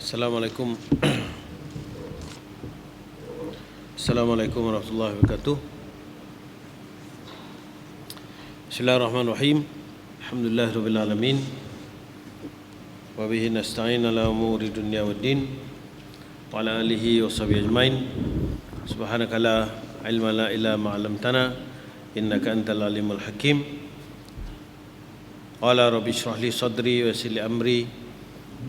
Assalamualaikum. Assalamualaikum warahmatullahi wabarakatuh. Bismillahirrahmanirrahim. Alhamdulillahirabbil alamin. Wa bihi nasta'in ala umuri dunya waddin. Wa ala alihi wa sahbihi ajmain. Subhanaka la ilma lana illa ma 'allamtana innaka antal alimul hakim. Qala rabbi shrah li sadri wa yassir li amri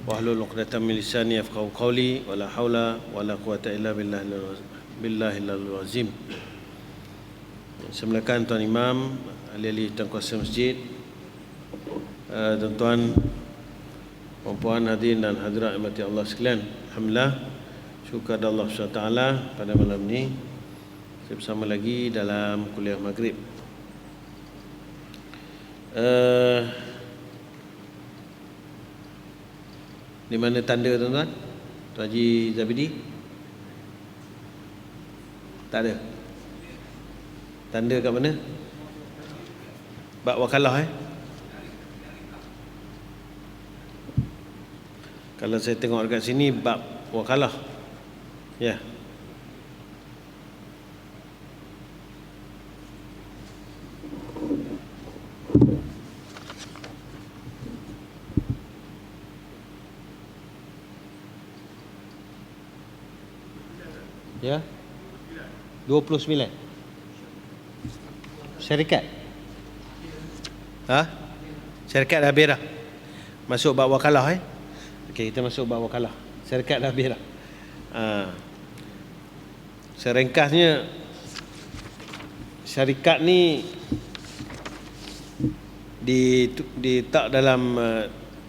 wahlul 'uqdatam min lisani yafqahu qawli wala haula wala quwata illa billahil azim. Assalamualaikum tuan imam, ahli-ahli tuan kuasa masjid, tuan-tuan, puan-puan hadirin dan hadirat rahmati Allah sekalian. Alhamdulillah, syukur Allah SWT pada malam ni saya bersama lagi dalam kuliah maghrib. Di mana tanda tuan-tuan? Tuan Haji Zabidi? Tak ada. Tanda kat mana? Bab wakalah Kalau saya tengok dekat sini bab wakalah. Ya. Ya. 29. Syarikat. Syarikat dah habis dah. Masuk bab wakalah Okey, kita masuk bab wakalah. Syarikat dah habis dah. Seringkasnya syarikat ni ditak dalam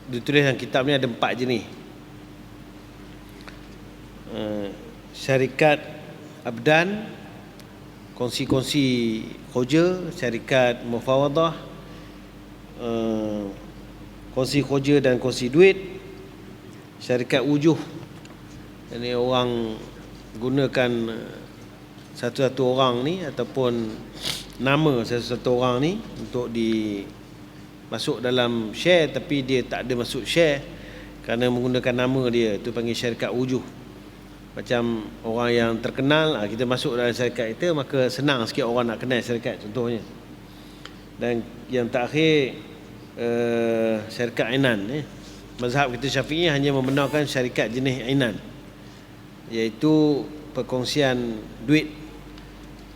ditulis dalam kitab ni ada 4 jenis. Syarikat abdan, kongsi-kongsi khoja, syarikat mufawadah, kongsi khoja dan kongsi duit, syarikat wujuh. Ini orang gunakan satu-satu orang ni ataupun nama satu-satu orang ni untuk masuk dalam share, tapi dia tak ada masuk share kerana menggunakan nama dia, itu panggil syarikat wujuh. Macam orang yang terkenal, kita masuk dalam syarikat itu, maka senang sikit orang nak kenal syarikat, contohnya. Dan yang terakhir, syarikat ainan. Mazhab kita Syafi'i hanya membenarkan syarikat jenis ainan, iaitu perkongsian duit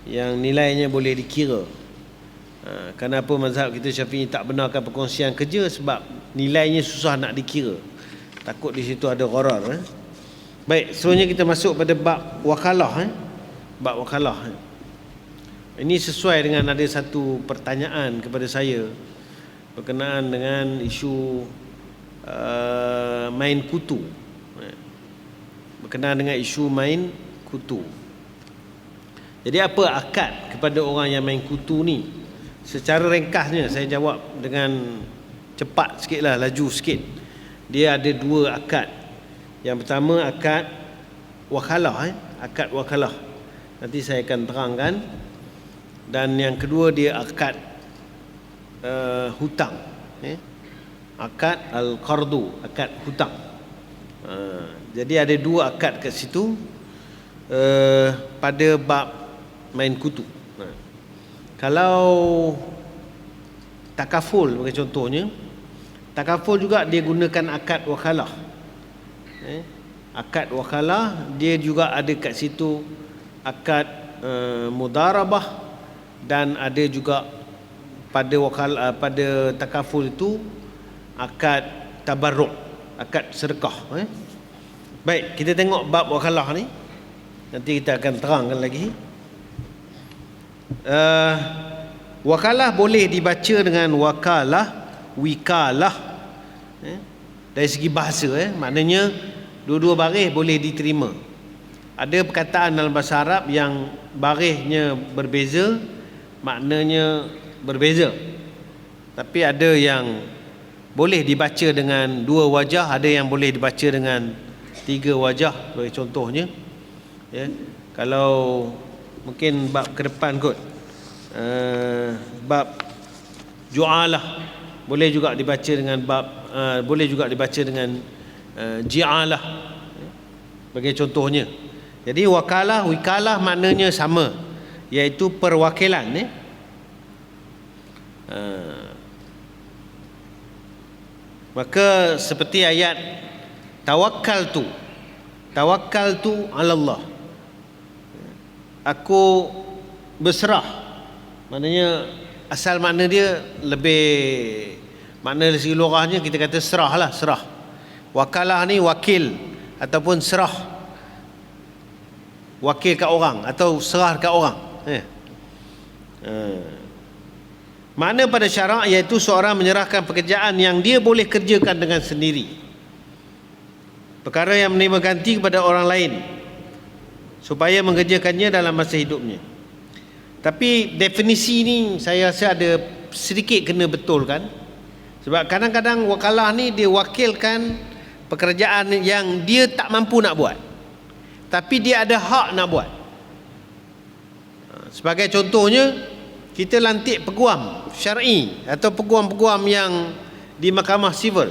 yang nilainya boleh dikira. Kenapa mazhab kita Syafi'i tak benarkan perkongsian kerja? Sebab nilainya susah nak dikira, takut di situ ada gharar. Baik, seterusnya kita masuk pada bab wakalah. Bab wakalah. Ini sesuai dengan ada satu pertanyaan kepada saya berkenaan dengan isu main kutu. Berkenaan dengan isu main kutu. Jadi apa akad kepada orang yang main kutu ni? Secara ringkasnya saya jawab dengan cepat sikitlah, laju sikit. Dia ada 2 akad. Yang pertama akad wakalah, akad wakalah. Nanti saya akan terangkan. Dan yang kedua dia akad hutang. Akad al-qardu, akad hutang. Jadi ada 2 akad kat situ pada bab main kutu. Kalau takaful bagi contohnya, takaful juga dia gunakan akad wakalah. Akad wakalah dia juga ada kat situ akad mudarabah, dan ada juga pada pada takaful itu akad tabarruk, akad sedekah. Baik, kita tengok bab wakalah ni, nanti kita akan terangkan lagi. Wakalah boleh dibaca dengan wakalah, wikalah. Dari segi bahasa, maknanya dua-dua baris boleh diterima. Ada perkataan dalam bahasa Arab yang barisnya berbeza, maknanya berbeza. Tapi ada yang boleh dibaca dengan 2 wajah, ada yang boleh dibaca dengan 3 wajah. Sebagai contohnya, kalau mungkin bab ke depan kot, bab ju'alah boleh juga dibaca dengan bab, boleh juga dibaca dengan ji'alah. Sebagai contohnya. Jadi wikalah maknanya sama, iaitu perwakilan. Maka seperti ayat tawakkaltu ala Allah, aku berserah, maknanya asal makna dia lebih, makna dari segi lughahnya kita kata serahlah, serah. Wakalah ni wakil ataupun serah, wakil kat orang atau serah kat orang. Makna pada syarak iaitu seorang menyerahkan pekerjaan yang dia boleh kerjakan dengan sendiri, perkara yang menerima ganti kepada orang lain supaya mengerjakannya dalam masa hidupnya. Tapi definisi ni saya rasa ada sedikit kena betulkan, sebab kadang-kadang wakalah ni dia wakilkan pekerjaan yang dia tak mampu nak buat, tapi dia ada hak nak buat. Sebagai contohnya, kita lantik peguam syar'i atau peguam-peguam yang di mahkamah sivil.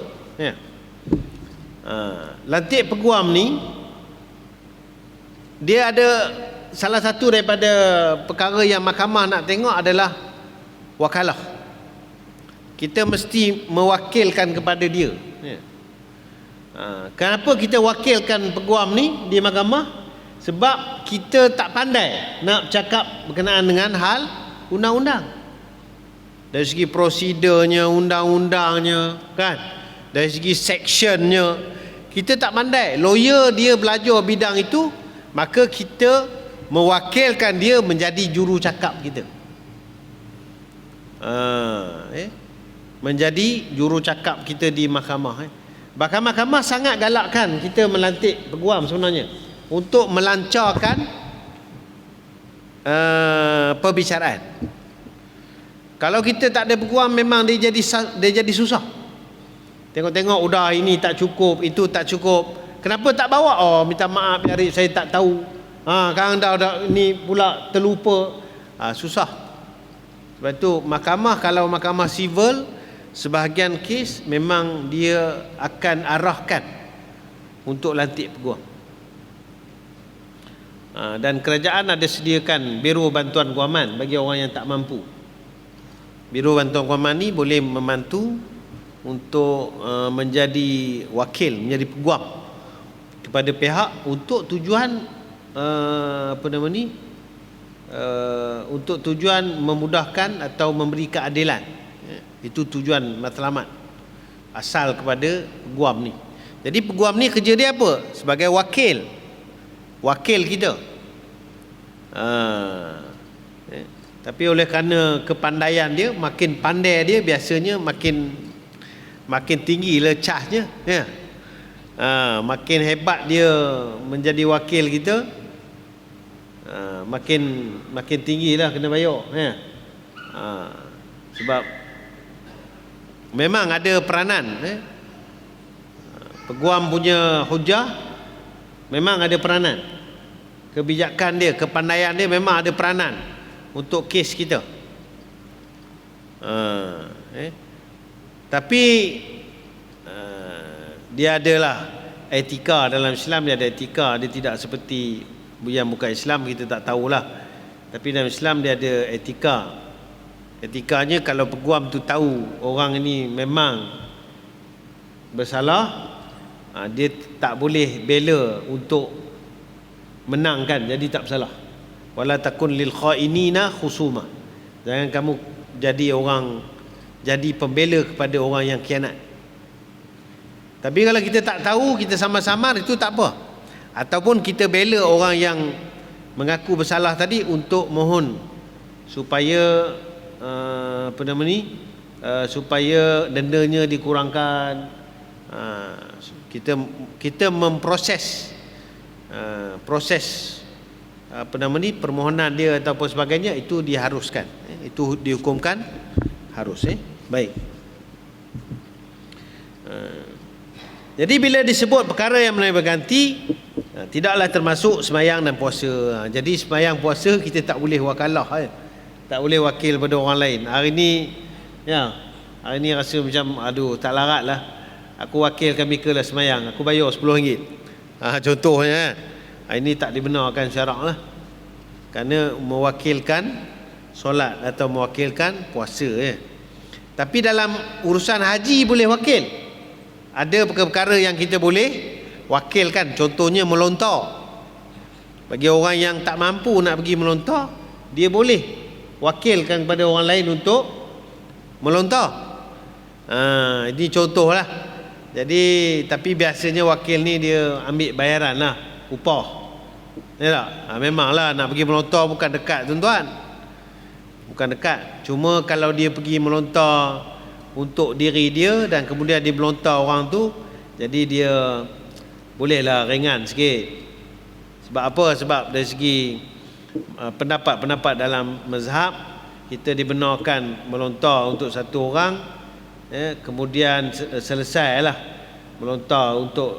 Lantik peguam ni, dia ada salah satu daripada perkara yang mahkamah nak tengok adalah wakalah. Kita mesti mewakilkan kepada dia. Kenapa kita wakilkan peguam ni di mahkamah? Sebab kita tak pandai nak bercakap berkenaan dengan hal undang-undang. Dari segi prosedurnya, undang-undangnya, kan? Dari segi sectionnya, kita tak pandai. Lawyer dia belajar bidang itu, maka kita mewakilkan dia menjadi juru cakap kita. Menjadi juru cakap kita di mahkamah. Bahkan mahkamah sangat galakkan kita melantik peguam sebenarnya untuk melancarkan perbicaraan. Kalau kita tak ada peguam, memang dia jadi susah. Tengok-tengok udah ini tak cukup, itu tak cukup. Kenapa tak bawa? Oh, minta maaf ya Arif, saya tak tahu. Sekarang dah ini pula terlupa. Susah. Sebab itu mahkamah, kalau mahkamah sivil, sebahagian kes memang dia akan arahkan untuk lantik peguam. Dan kerajaan ada sediakan biro bantuan guaman bagi orang yang tak mampu. Biro bantuan guaman ni boleh membantu untuk menjadi wakil, menjadi peguam kepada pihak untuk tujuan untuk tujuan memudahkan atau memberi keadilan. Itu tujuan matlamat asal kepada peguam ni. Jadi peguam ni kerja dia apa? Sebagai wakil kita. Tapi oleh kerana kepandaian dia, makin pandai dia, biasanya makin tinggi lecahnya, makin hebat dia menjadi wakil kita, makin tinggilah kena bayar. Sebab memang ada peranan. Peguam punya hujah memang ada peranan. Kebijakan dia, kepandaian dia memang ada peranan untuk kes kita. Tapi dia adalah etika dalam Islam, dia ada etika. Dia tidak seperti yang bukan Islam, kita tak tahulah. Tapi dalam Islam dia ada etika. Etikanya kalau peguam tu tahu orang ini memang bersalah, dia tak boleh bela untuk menangkan, jadi tak bersalah. Wala takun lil khainina khusuma. Jangan kamu jadi pembela kepada orang yang khianat. Tapi kalau kita tak tahu, kita samar-samar, itu tak apa. Ataupun kita bela orang yang mengaku bersalah tadi untuk mohon supaya supaya dendanya dikurangkan. Kita memproses permohonan dia ataupun sebagainya, itu diharuskan, itu dihukumkan harus. Baik. Jadi bila disebut perkara yang menerima ganti, tidaklah termasuk sembahyang dan puasa. Jadi sembahyang puasa kita tak boleh wakalah, tak boleh wakil pada orang lain. Hari ni rasa macam aduh tak larat lah, aku wakilkan mereka lah sembahyang, aku bayar RM10. Contohnya ini tak dibenarkan syarak lah, kerana mewakilkan solat atau mewakilkan puasa ya. Tapi dalam urusan haji boleh wakil. Ada perkara-perkara yang kita boleh wakilkan. Contohnya melontar. Bagi orang yang tak mampu nak pergi melontar, dia boleh wakilkan kepada orang lain untuk melontar. Ini contoh lah. Jadi tapi biasanya wakil ni dia ambil bayaran lah, upah. Ya tak? Memanglah nak pergi melontar bukan dekat tuan-tuan. Bukan dekat. Cuma kalau dia pergi melontar untuk diri dia dan kemudian dia melontar orang tu, jadi dia bolehlah ringan sikit. Sebab apa? Sebab dari segi pendapat-pendapat dalam mazhab, kita dibenarkan melontar untuk satu orang, kemudian selesailah melontar untuk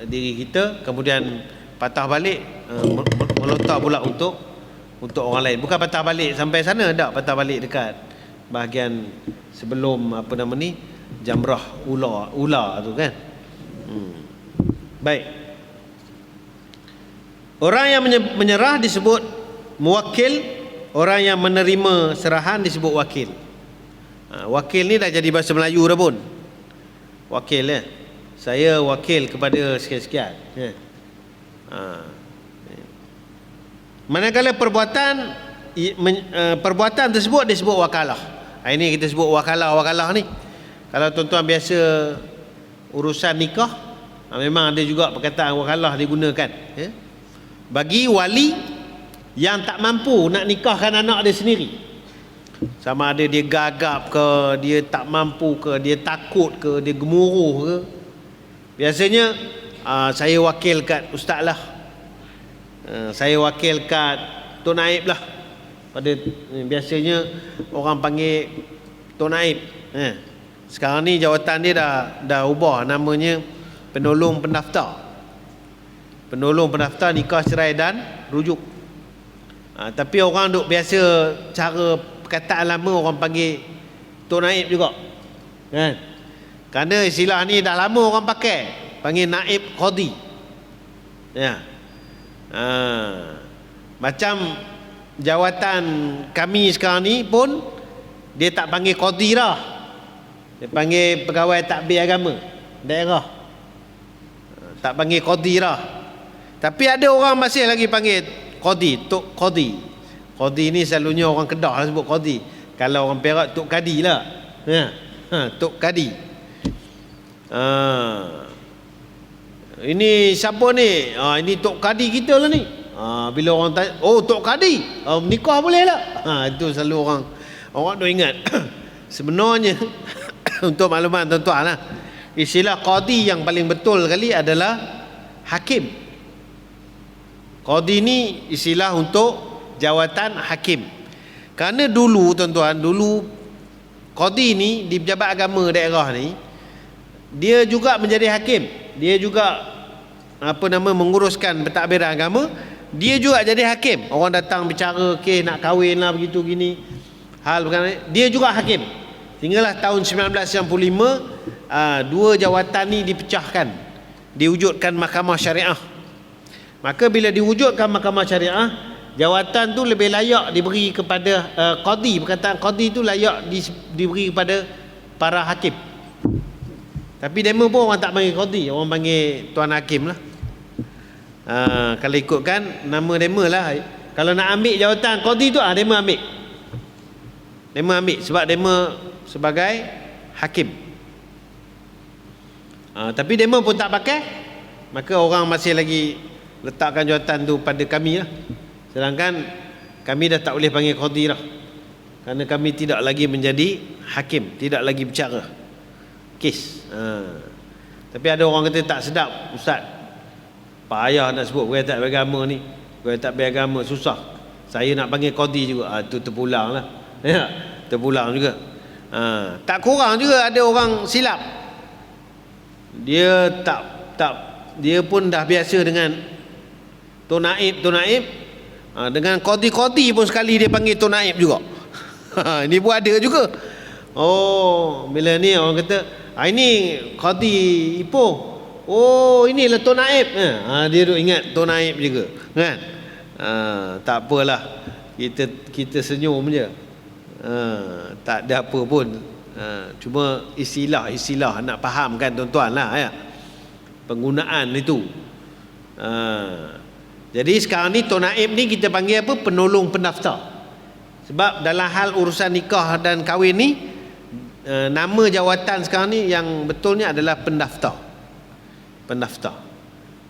diri kita, kemudian patah balik melontar pula untuk orang lain. Bukan patah balik sampai sana, tak, patah balik dekat bahagian sebelum jamrah ula tu kan. Baik. Orang yang menyerah disebut muwakil, orang yang menerima serahan disebut wakil. Wakil ni dah jadi bahasa Melayu dah pun. Wakil ya. Saya wakil kepada sekian-sekian. Manakala perbuatan tersebut disebut wakalah. Ini kita sebut wakalah ni. Kalau tuan-tuan biasa urusan nikah, memang ada juga perkataan wakalah digunakan ya. Bagi wali yang tak mampu nak nikahkan anak dia sendiri, sama ada dia gagap ke, dia tak mampu ke, dia takut ke, dia gemuruh ke, biasanya saya wakil kat ustaz lah, saya wakil kat Tok Naib lah. Biasanya orang panggil Tok Naib. Sekarang ni jawatan dia dah ubah, namanya penolong pendaftar. Penolong pendaftar nikah, cerai dan rujuk. Tapi orang duk biasa cara perkataan lama orang panggil Tok Naib juga kan? Kerana istilah ni dah lama orang pakai, panggil Naib Qadi ya. Macam jawatan kami sekarang ni pun dia tak panggil Qadi dah, dia panggil pegawai takbir agama daerah, tak panggil Qadi dah. Tapi ada orang masih lagi panggil Qadi, Tok Qadi. Qadi ni selalunya orang Kedah lah sebut Qadi. Kalau orang Perak, Tok Kadi lah ya. Tok Kadi. Ini siapa ni? Ini Tok Kadi kita lah ni. Bila orang tanya, oh Tok Kadi, nikah boleh lah. Itu selalu orang tu ingat. Sebenarnya untuk makluman tuan-tuan lah, istilah Qadi yang paling betul kali adalah hakim. Qadi ni istilah untuk jawatan hakim. Kerana dulu tuan-tuan, dulu Qadi ni di pejabat agama daerah ni, dia juga menjadi hakim. Dia juga menguruskan pentadbiran agama, dia juga jadi hakim. Orang datang bicara kes nak kahwin lah begitu gini, hal berkenaan, dia juga hakim. Sehinggalah tahun 1995 dua jawatan ni dipecahkan, diwujudkan mahkamah syariah. Maka bila diwujudkan mahkamah syariah, jawatan tu lebih layak diberi kepada qadi. Perkataan qadi tu layak diberi kepada para hakim. Tapi demo pun orang tak panggil qadi, orang panggil tuan hakim lah. Kalau ikutkan nama demo lah. Kalau nak ambil jawatan qadi tu, demo ambil. Demo ambil sebab demo sebagai hakim. Tapi demo pun tak pakai, maka orang masih lagi letakkan jawatan tu pada kami lah. Sedangkan kami dah tak boleh panggil qadi lah, kerana kami tidak lagi menjadi hakim, tidak lagi bicara kes. Tapi ada orang kata tak sedap, ustaz, payah nak sebut pegawai takbir agama ni, pegawai takbir agama susah, saya nak panggil qadi juga. Tu terpulang lah ya, terpulang juga. Tak kurang juga ada orang silap, dia dia pun dah biasa dengan Tok Naib, dengan qadi pun sekali dia panggil Tok Naib juga. Ini pun ada juga. Oh, bila ni orang kata, ini qadi Ipoh, Oh, inilah Tok Naib. Dia duk ingat Tok Naib juga, kan? Tak apalah. Kita senyum je. Tak ada apa pun. Cuma istilah nak fahamkan tuan-tuan lah, ya. Penggunaan itu. Jadi sekarang ni Tok Naib ni kita panggil apa? Penolong pendaftar. Sebab dalam hal urusan nikah dan kahwin ni, nama jawatan sekarang ni yang betulnya adalah pendaftar.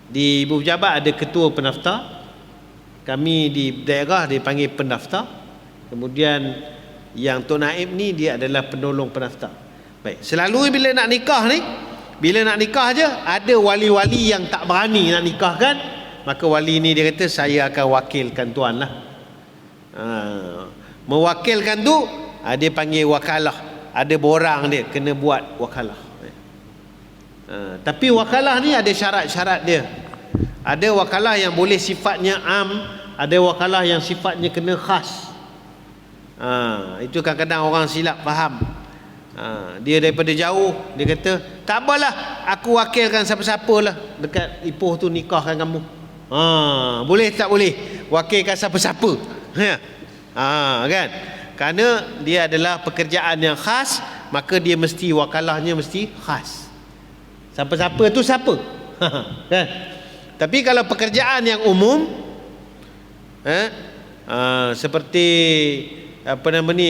Di ibu pejabat ada ketua pendaftar. Kami di daerah dia panggil pendaftar. Kemudian yang Tok Naib ni dia adalah penolong pendaftar. Baik, selalu bila nak nikah je ada wali-wali yang tak berani nak nikahkan, maka wali ni dia kata saya akan wakilkan tuan lah. Mewakilkan tu dia panggil wakalah. Ada borang dia kena buat wakalah. Tapi wakalah ni ada syarat-syarat dia. Ada wakalah yang boleh sifatnya am, ada wakalah yang sifatnya kena khas. Itu kadang-kadang orang silap faham. Dia daripada jauh dia kata tak apalah, aku wakilkan siapa-siapa lah dekat Ipoh tu nikahkan kamu. Boleh tak boleh wakilkan siapa-siapa, kan? Kerana dia adalah pekerjaan yang khas, maka dia mesti wakalahnya mesti khas. Siapa-siapa tu siapa? Kan? Tapi kalau pekerjaan yang umum, seperti apa nama ni,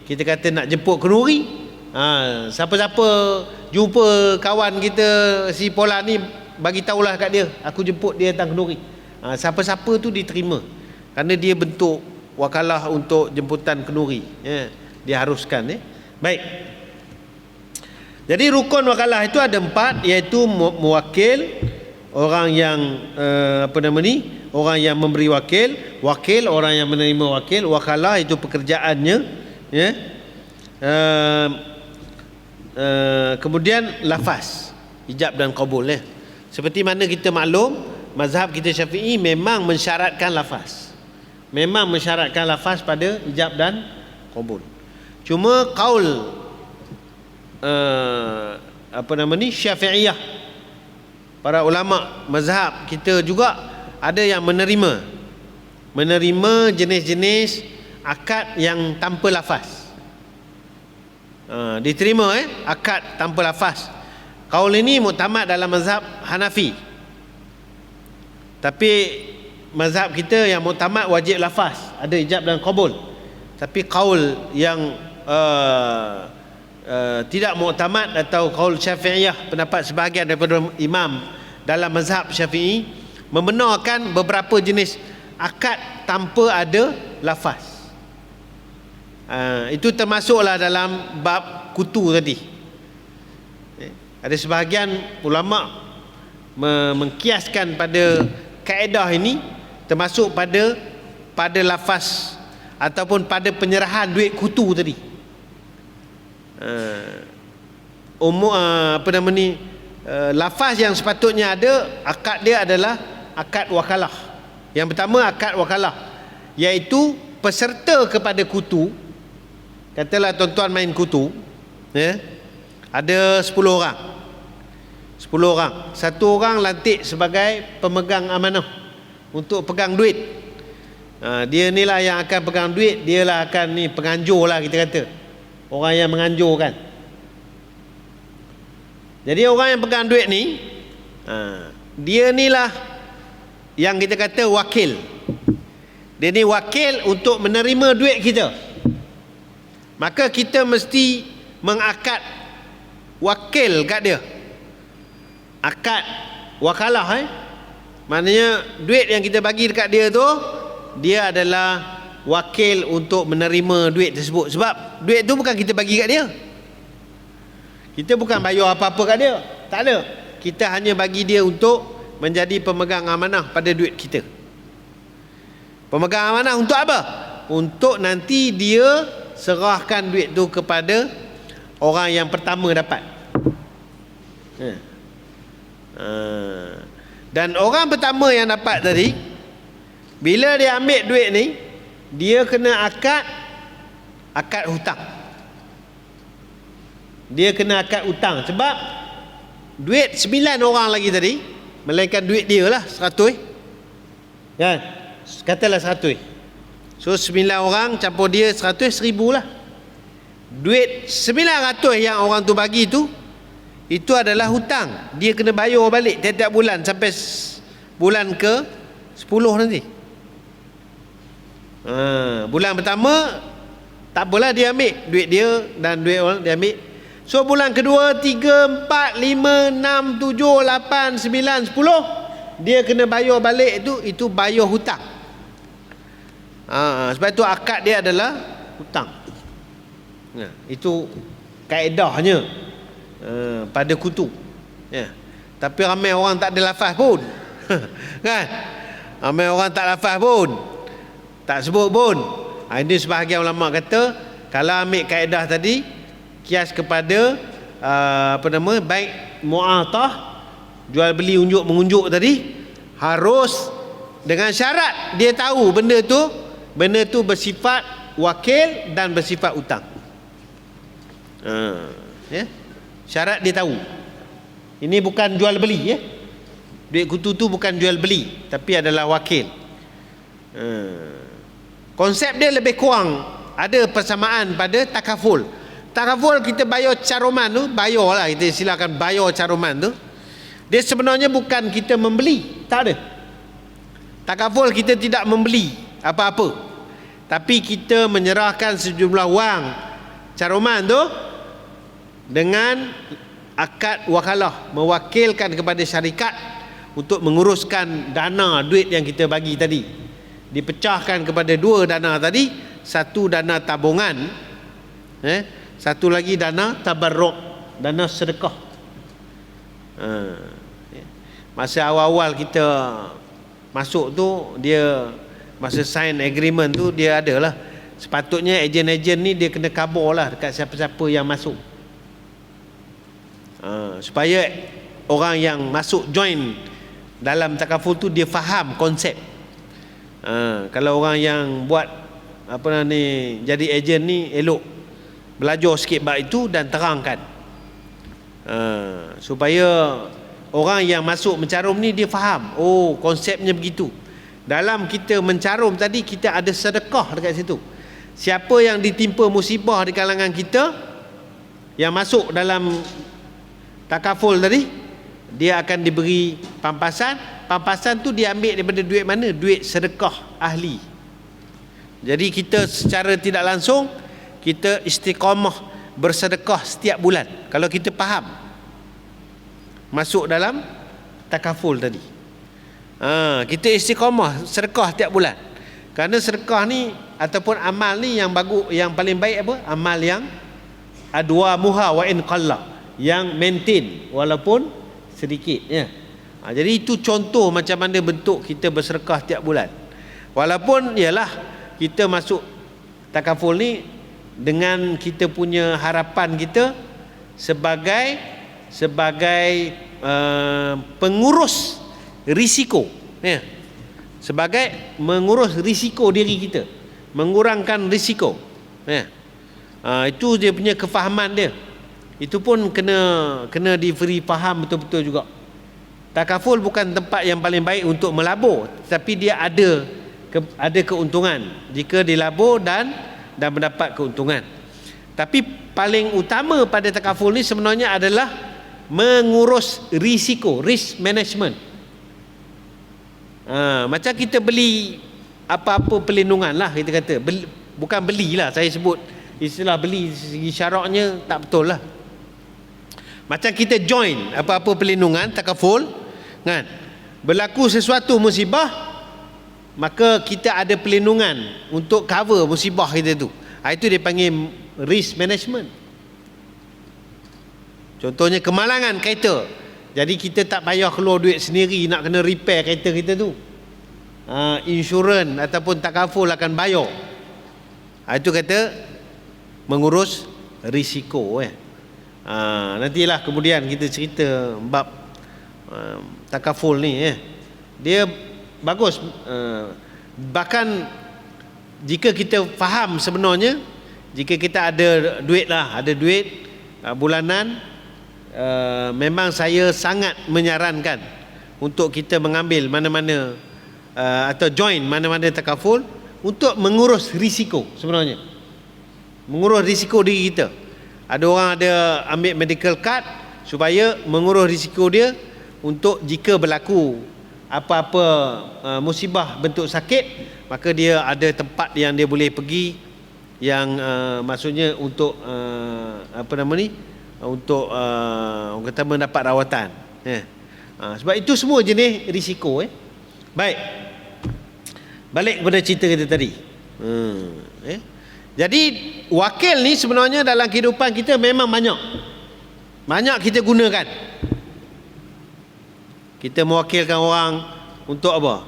kita kata nak jemput kenduri, siapa-siapa jumpa kawan kita si Polan ni, bagi tahulah kat dia, aku jemput dia datang kenduri. Siapa-siapa tu diterima, kerana dia bentuk wakalah untuk jemputan kenduri, dia haruskan. Baik, jadi rukun wakalah itu ada 4, iaitu mewakil, orang yang orang yang memberi wakil, orang yang menerima wakil. Wakalah itu pekerjaannya, kemudian lafaz, ijab dan qabul, seperti mana kita maklum, mazhab kita Syafi'i memang mensyaratkan lafaz, pada ijab dan qabul. Cuma qaul Syafi'iyah, para ulama mazhab kita juga ada yang menerima jenis-jenis akad yang tanpa lafaz. Diterima akad tanpa lafaz. Qaul ini muktamad dalam mazhab Hanafi. Tapi mazhab kita yang muktamad wajib lafaz, ada ijab dan qabul. Tapi qaul yang tidak muktamad atau qaul Syafi'iyah, pendapat sebahagian daripada imam dalam mazhab Syafi'i, membenarkan beberapa jenis akad tanpa ada lafaz. Itu termasuklah dalam bab kutu tadi. Ada sebahagian ulama mengkiaskan pada kaedah ini, termasuk pada lafaz ataupun pada penyerahan duit kutu tadi. Lafaz yang sepatutnya ada, akad dia adalah akad wakalah. Yang pertama akad wakalah, iaitu peserta kepada kutu. Katalah tuan-tuan main kutu, ada 10 orang. 10 orang, satu orang lantik sebagai pemegang amanah untuk pegang duit. Dia ni lah yang akan pegang duit, dia lah akan ni penganjur lah, kita kata orang yang menganjurkan. Jadi orang yang pegang duit ni, dia ni lah yang kita kata wakil. Dia ni wakil untuk menerima duit kita. Maka kita mesti mengakad wakil kat dia. Akad wakalah, maknanya duit yang kita bagi dekat dia tu, dia adalah wakil untuk menerima duit tersebut. Sebab duit tu bukan kita bagi kat dia, kita bukan bayar apa-apa kat dia, tak ada. Kita hanya bagi dia untuk menjadi pemegang amanah pada duit kita. Pemegang amanah untuk apa? Untuk nanti dia serahkan duit tu kepada orang yang pertama dapat. Dan orang pertama yang dapat tadi, bila dia ambil duit ni, dia kena akad hutang. Dia kena akad hutang. Sebab duit 9 orang lagi tadi, melainkan duit dia lah 100, kan? Katalah 100. So 9 orang campur dia 100, 1000 lah. Duit 900 yang orang tu bagi tu, itu adalah hutang. Dia kena bayar balik tiap-tiap bulan sampai bulan ke 10 nanti. Bulan pertama tak apalah, dia ambil duit dia dan duit orang dia ambil. So bulan kedua, 3, 4, 5, 6, 7, 8, 9, 10, dia kena bayar balik itu bayar hutang. Sebab itu akad dia adalah hutang. Itu kaedahnya pada kutu. Tapi ramai orang tak ada lafaz pun. Kan? Ramai orang tak lafaz pun, tak sebut pun. Ini sebahagian ulama kata, kalau ambil kaedah tadi kias kepada baik mu'atah, jual beli unjuk mengunjuk tadi, harus dengan syarat dia tahu benda tu bersifat wakil dan bersifat hutang. Syarat dia tahu. Ini bukan jual beli, duit kutu tu bukan jual beli, tapi adalah wakil. Konsep dia lebih kurang ada persamaan pada takaful. Takaful kita bayar caruman tu, bayarlah, kita silakan bayar caruman tu. Dia sebenarnya bukan kita membeli, tak ada. Takaful kita tidak membeli apa-apa, tapi kita menyerahkan sejumlah wang caruman tu dengan akad wakalah, mewakilkan kepada syarikat untuk menguruskan dana duit yang kita bagi tadi. Dipecahkan kepada 2 dana tadi, satu dana tabungan, satu lagi dana tabarruk, dana sedekah. Masa awal-awal kita masuk tu, dia masa sign agreement tu, dia adalah sepatutnya ejen-ejen ni dia kena khabar lah dekat siapa-siapa yang masuk, supaya orang yang masuk join dalam takaful tu dia faham konsep. Kalau orang yang buat jadi ejen ni, elok belajar sikit bab itu dan terangkan, supaya orang yang masuk mencarum ni dia faham, oh konsepnya begitu. Dalam kita mencarum tadi, kita ada sedekah dekat situ. Siapa yang ditimpa musibah di kalangan kita yang masuk dalam takaful tadi, dia akan diberi pampasan. Pampasan tu dia ambil daripada duit mana? Duit sedekah ahli. Jadi kita secara tidak langsung kita istiqamah bersedekah setiap bulan, kalau kita faham masuk dalam takaful tadi. Kita istiqamah sedekah setiap bulan. Kerana sedekah ni ataupun amal ni yang bagus, yang paling baik apa? Amal yang adwa muha wa in qalla, yang maintain walaupun sedikit, jadi itu contoh macam mana bentuk kita bersedekah tiap bulan. Walaupun ialah kita masuk takaful ni dengan kita punya harapan kita sebagai pengurus risiko, sebagai mengurus risiko diri kita, mengurangkan risiko, itu dia punya kefahaman dia. Itu pun kena diberi faham betul-betul juga. Takaful bukan tempat yang paling baik untuk melabur, tapi dia ada keuntungan jika dilabur dan mendapat keuntungan. Tapi paling utama pada takaful ni sebenarnya adalah mengurus risiko, risk management. Macam kita beli apa-apa perlindungan lah, kita kata bukan belilah, saya sebut istilah beli segi syaraknya tak betul lah. Macam kita join apa-apa perlindungan takaful, kan? Berlaku sesuatu musibah, maka kita ada perlindungan untuk cover musibah kita tu. Itu dia panggil risk management. Contohnya kemalangan kereta, jadi kita tak payah keluar duit sendiri nak kena repair kereta kita tu. Insurans ataupun takaful akan bayar. Itu kata mengurus risiko. Nantilah kemudian kita cerita bab takaful ni, dia bagus. Bahkan jika kita faham sebenarnya, jika kita ada duit bulanan, memang saya sangat menyarankan untuk kita mengambil mana-mana atau join mana-mana takaful untuk mengurus risiko sebenarnya. Mengurus risiko diri kita. Ada orang ada ambil medical card supaya mengurus risiko dia untuk jika berlaku apa-apa musibah bentuk sakit, maka dia ada tempat yang dia boleh pergi yang maksudnya untuk apa nama ni, untuk orang kata mendapat rawatan. Sebab itu semua jenis risiko. Baik, balik kepada cerita kita tadi. Jadi wakil ni sebenarnya dalam kehidupan kita memang banyak kita gunakan. Kita mewakilkan orang untuk apa?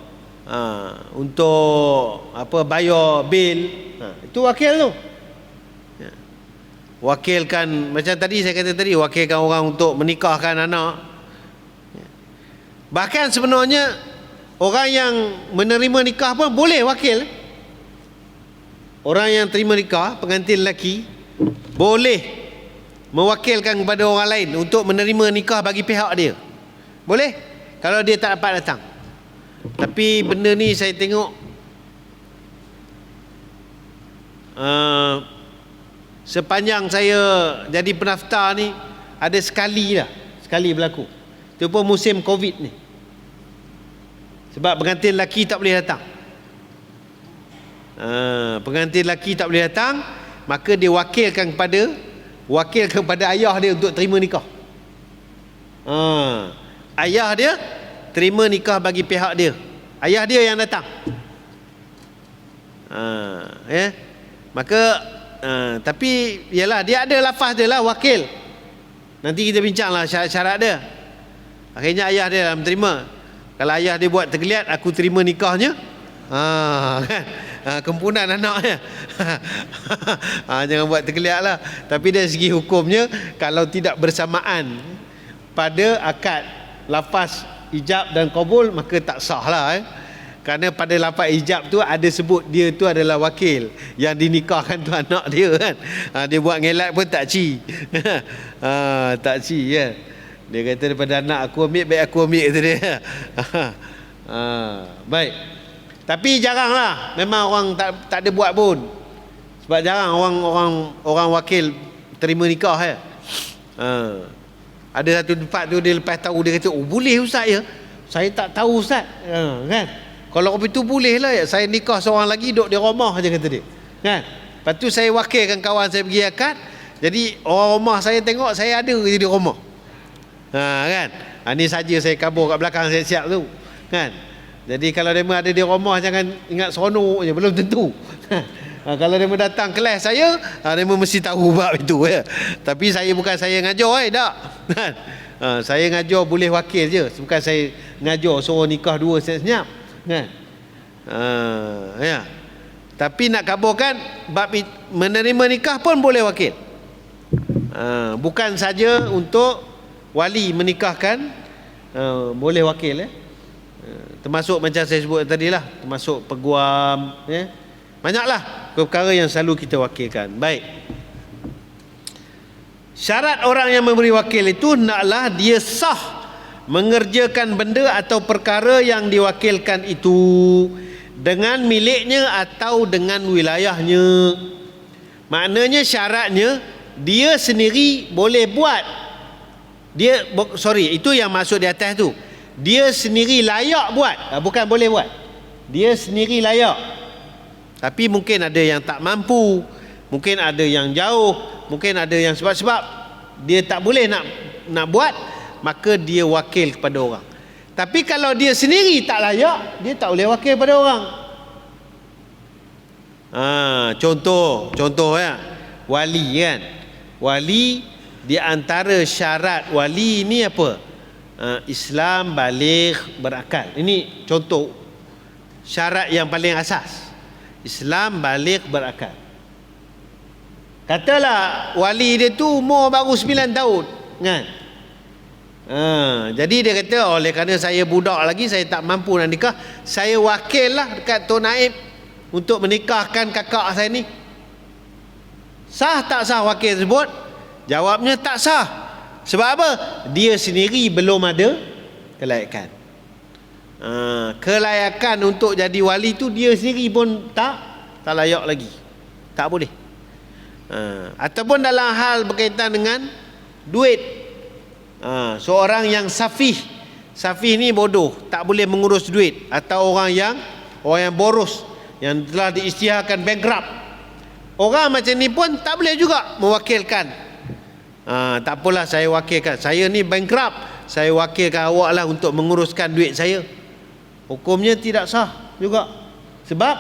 Untuk apa, bayar bil. Itu wakil tu. Wakilkan, macam tadi saya kata tadi, wakilkan orang untuk menikahkan anak. Bahkan sebenarnya orang yang menerima nikah pun boleh wakil. Orang yang terima nikah, pengantin lelaki, boleh mewakilkan kepada orang lain untuk menerima nikah bagi pihak dia. Boleh, kalau dia tak dapat datang. Tapi benda ni saya tengok sepanjang saya jadi pendaftar ni ada sekali berlaku. Itu pun musim Covid ni. Sebab pengantin lelaki tak boleh datang. Pengantin lelaki tak boleh datang, maka dia wakilkan kepada ayah dia untuk terima nikah. Ayah dia terima nikah bagi pihak dia. Ayah dia yang datang. Maka tapi yalah, dia ada lafaz dia lah, wakil. Nanti kita bincanglah syarat-syarat dia. Akhirnya ayah dia lah terima. Kalau ayah dia buat tergeliat, aku terima nikahnya. Kan? Kempunan anaknya. Jangan buat tergeliat lah. Tapi dari segi hukumnya, kalau tidak bersamaan pada akad lafaz ijab dan qabul, maka tak sah lah. Kerana pada lafaz ijab tu ada sebut dia tu adalah wakil, yang dinikahkan tu anak dia kan. Dia buat ngelak pun tak ci. Tak ci ya. Dia kata daripada anak aku ambil, baik aku ambil, kata dia. Baik. Tapi jaranglah, memang orang tak ada buat pun. Sebab jarang orang wakil terima nikah ya. Ada satu tempat tu dia lepas tahu, dia kata, "Oh boleh ustaz ya? Saya tak tahu ustaz." Kan? Kalau itu boleh lah ya. Saya nikah seorang lagi duduk di rumah aja, kata dia. Kan? Lepas tu saya wakilkan kawan saya pergi akad. Jadi orang rumah saya tengok saya ada di rumah. Kan? Ni saja saya kabur kat belakang siap-siap tu. Kan? Jadi kalau dia ada di rumah, jangan ingat seronok je, belum tentu. Kalau dia datang kelas saya, dia mesti tahu bab itu ya. Tapi saya bukan saya ngajar tak. Saya ngajar boleh wakil je, bukan saya ngajar suruh nikah dua senyap. Kan? Ya. Tapi nak kaburkan bab menerima nikah pun boleh wakil. Bukan saja untuk wali menikahkan, boleh wakil ya. Termasuk macam saya sebut tadi lah, termasuk peguam ya. Banyaklah perkara yang selalu kita wakilkan. Baik. Syarat orang yang memberi wakil itu naklah dia sah mengerjakan benda atau perkara yang diwakilkan itu dengan miliknya atau dengan wilayahnya. Maknanya syaratnya dia sendiri boleh buat. Itu yang masuk di atas tu. Dia sendiri layak buat, bukan boleh buat. Dia sendiri layak. Tapi mungkin ada yang tak mampu, mungkin ada yang jauh, mungkin ada yang sebab dia tak boleh nak buat, maka dia wakil kepada orang. Tapi kalau dia sendiri tak layak, dia tak boleh wakil kepada orang. Contoh ya, wali kan. Wali, di antara syarat wali ni apa? Islam baligh berakal. Ini contoh syarat yang paling asas. Islam baligh berakal. Katalah wali dia tu umur baru 9 tahun kan. Jadi dia kata, oleh kerana saya budak lagi, saya tak mampu nak nikah, saya wakil lah dekat Tok Naib untuk menikahkan kakak saya ni. Sah tak sah wakil tersebut? Jawabnya tak sah. Sebab apa? Dia sendiri belum ada kelayakan. Kelayakan untuk jadi wali tu dia sendiri pun tak layak lagi. Tak boleh. Ataupun dalam hal berkaitan dengan duit. Seorang yang safih ni bodoh, tak boleh mengurus duit, atau orang yang boros, yang telah diisytiharkan bankrupt. Orang macam ni pun tak boleh juga mewakilkan. Tak apalah, saya wakilkan. Saya ni bankrupt, saya wakilkan awak lah untuk menguruskan duit saya. Hukumnya tidak sah juga. Sebab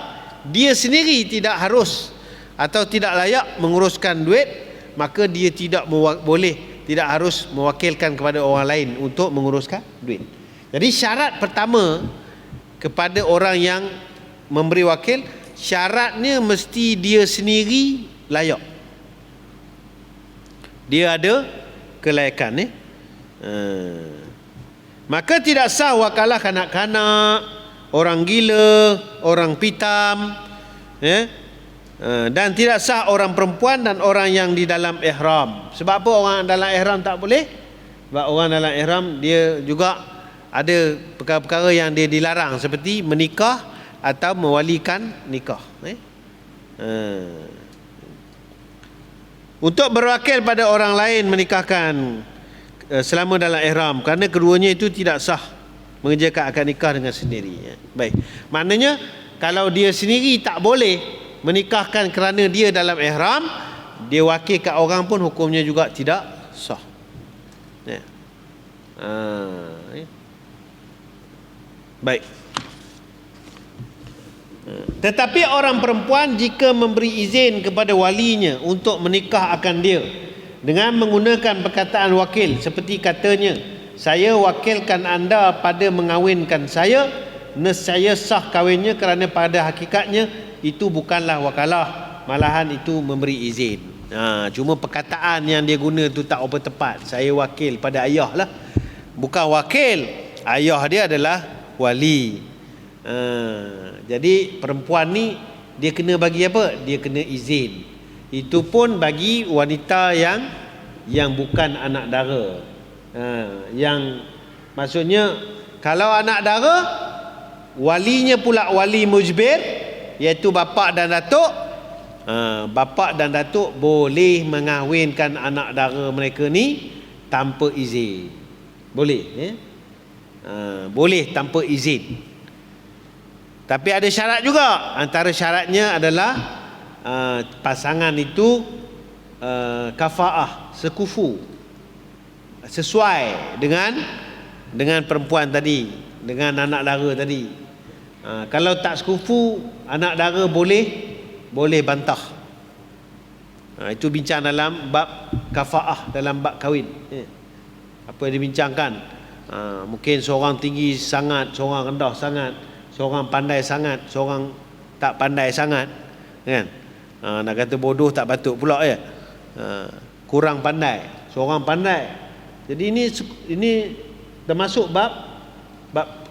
dia sendiri tidak harus atau tidak layak menguruskan duit, maka dia tidak harus mewakilkan kepada orang lain untuk menguruskan duit. Jadi syarat pertama kepada orang yang memberi wakil, syaratnya mesti dia sendiri layak. Dia ada kelayakan. Maka tidak sah wakalah kanak-kanak, orang gila, orang pitam, dan tidak sah orang perempuan dan orang yang di dalam ihram. Sebab apa orang dalam ihram tak boleh? Sebab orang dalam ihram dia juga ada perkara-perkara yang dia dilarang, seperti menikah atau mewalikan nikah. Untuk berwakil pada orang lain menikahkan selama dalam ihram, kerana keduanya itu tidak sah mengerjakan akad nikah dengan sendiri. Baik, maknanya kalau dia sendiri tak boleh menikahkan kerana dia dalam ihram, dia wakilkan orang pun hukumnya juga tidak sah. Baik. Tetapi orang perempuan jika memberi izin kepada walinya untuk menikah akan dia dengan menggunakan perkataan wakil, seperti katanya, saya wakilkan anda pada mengawinkan saya, nescaya sah kahwinnya, kerana pada hakikatnya itu bukanlah wakalah, malahan itu memberi izin. Cuma perkataan yang dia guna tu tak apa tepat. Saya wakil pada ayah lah, bukan wakil. Ayah dia adalah wali. Jadi perempuan ni dia kena bagi apa? Dia kena izin. Itu pun bagi wanita yang bukan anak dara. Yang maksudnya kalau anak dara, walinya pula wali mujbir, iaitu bapa dan datuk. Bapa dan datuk boleh mengahwinkan anak dara mereka ni tanpa izin. Boleh, boleh tanpa izin. Tapi ada syarat juga. Antara syaratnya adalah pasangan itu kafaah, sekufu, sesuai dengan perempuan tadi, dengan anak dara tadi. Kalau tak sekufu, anak dara boleh bantah. Itu bincang dalam bab kafaah, dalam bab kahwin. Apa yang dibincangkan, mungkin seorang tinggi sangat, seorang rendah sangat, seorang pandai sangat, seorang tak pandai sangat, kan? Nak kata bodoh tak patut pula, ya. Kurang pandai, seorang pandai. Jadi ini termasuk bab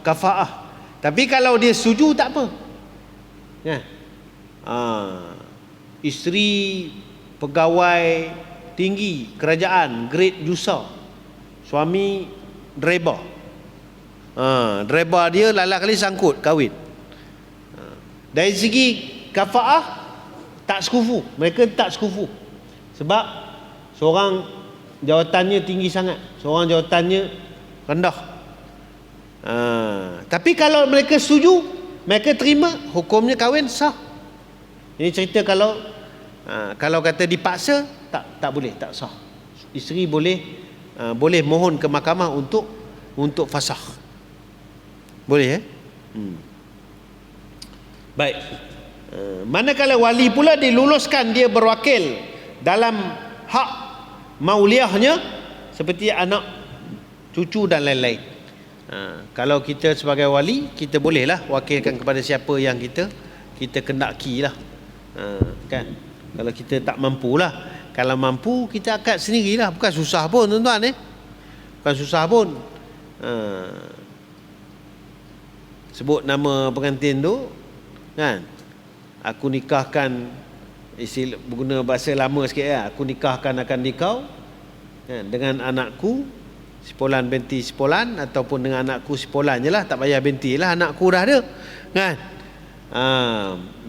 kafaah. Tapi kalau dia setuju tak apa, ya. Isteri pegawai tinggi kerajaan, grade jusa, suami driver. Driver dia lala kali sangkut kahwin. Dari segi kafaah tak sekufu, mereka tak sekufu. Sebab seorang jawatannya tinggi sangat, seorang jawatannya rendah. Tapi kalau mereka setuju, mereka terima, hukumnya kahwin sah. Ini cerita kalau kata dipaksa, tak boleh, tak sah. Isteri boleh mohon ke mahkamah untuk fasakh. Boleh, Baik. Manakala wali pula diluluskan dia berwakil dalam hak mauliahnya, seperti anak, cucu dan lain-lain. Kalau kita sebagai wali, kita bolehlah wakilkan kepada siapa yang kita kendaki lah. Kan? Kalau kita tak mampulah. Kalau mampu, kita akad sendirilah. Bukan susah pun, tuan-tuan. Bukan susah pun. Sebut nama pengantin tu, kan? Aku nikahkan, guna bahasa lama sikit, ya. Aku nikahkan akan dikau Dengan anakku Sipolan binti Sipolan, ataupun dengan anakku Sipolan je lah, tak payah binti lah, anakku dah ada kan.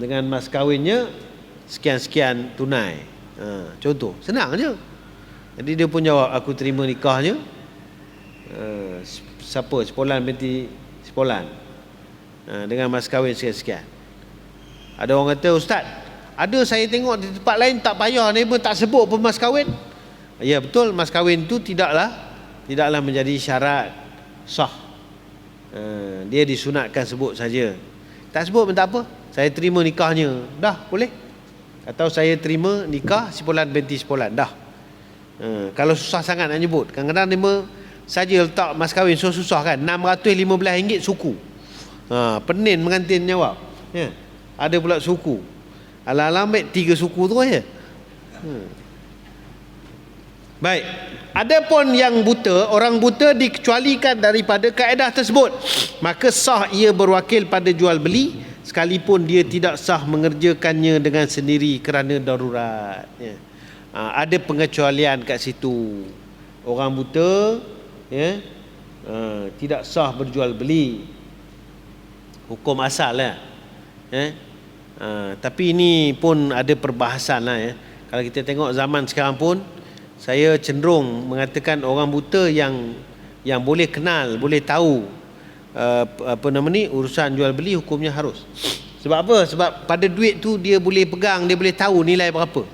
Dengan mas kahwinnya sekian-sekian tunai. Contoh, senang je. Jadi dia pun jawab, aku terima nikahnya siapa, Sipolan binti Sipolan, dengan mas kahwin sekian-sekian. Ada orang kata, ustaz, ada saya tengok di tempat lain tak payah, ni pun tak sebut pun mas kahwin. Ya betul, mas kahwin tu tidaklah menjadi syarat sah. Dia disunatkan sebut saja. Tak sebut pun tak apa, saya terima nikahnya, dah boleh. Atau saya terima nikah Sipolan binti Sipolan, dah. Kalau susah sangat nak nyebut, kadang-kadang dia saja letak mas kahwin, so susah kan, RM615 suku. Penin mengantin jawab, ada pula suku. Alang-alang ambil 3 suku tu aja. Baik, adapun yang buta, orang buta dikecualikan daripada kaedah tersebut, maka sah ia berwakil pada jual beli sekalipun dia tidak sah mengerjakannya dengan sendiri kerana darurat. Ada pengecualian kat situ. Orang buta tidak sah berjual beli, hukum asal lah. Tapi ini pun ada perbahasan lah ya. Kalau kita tengok zaman sekarang pun, saya cenderung mengatakan orang buta yang boleh kenal, boleh tahu urusan jual beli, hukumnya harus. Sebab apa? Sebab pada duit tu dia boleh pegang, dia boleh tahu nilai berapa.